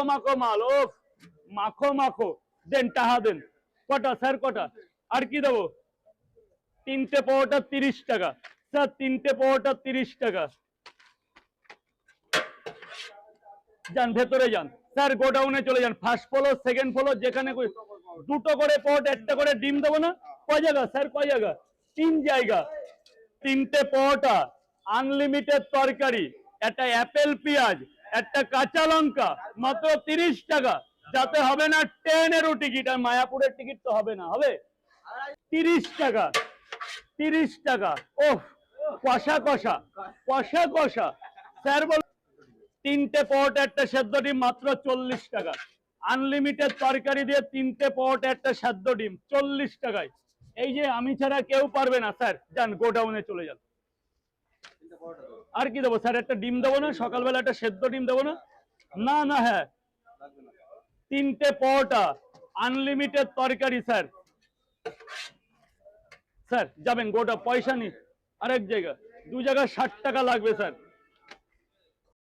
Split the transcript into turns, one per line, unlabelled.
মাখো মাল, ও মাখো মাখো। দেন টাহা দেন। কটা স্যার কটা? আর কি দেবো? 3টে পরোটা 30 টাকা স্যার, 3টে পরোটা 30 টাকা। যান ভেতরে যান স্যার, গোডাউনে চলে যান, ফার্স্ট ফ্লোর সেকেন্ড ফ্লোর যেখানে দুটো করে পরোটা, একটা করে ডিম দেবো না? কয় জায়গা স্যার, কয় জায়গা? 3 জায়গা। 3টে পরোটা, আনলিমিটেড তরকারি, একটা অ্যাপেল পেঁয়াজ, একটা কাঁচা লঙ্কা, মাত্র 30 টাকা। যাতে হবে না ট্রেনেরও টিকিট, আর মায়াপুরের টিকিট তো হবে না, হবে 30 টাকা। 30 টাকা। ওহ, কষা কষা কষা কষা। স্যার বল, 3টে পরোটা একটা সেদ্ধ ডিম মাত্র 40 টাকা। আনলিমিটেড তরকারি দিয়ে 3টে পরোটা একটা সেদ্ধ ডিম 40 টাকায়। এই যে আমি ছাড়া কেউ পারবে না স্যার। যান গোডাউনে চলে যান। আর কি দেবো স্যার? একটা ডিম দেবো না? সকালবেলা একটা সেদ্ধ ডিম দেবো না? না না, হ্যাঁ 3টে পরোটা, আনলিমিটেড তরকারি স্যার। স্যার যাবেন গোটা, পয়সা নেই। আরেক জায়গা, 2 জায়গায় 60 টাকা লাগবে স্যার।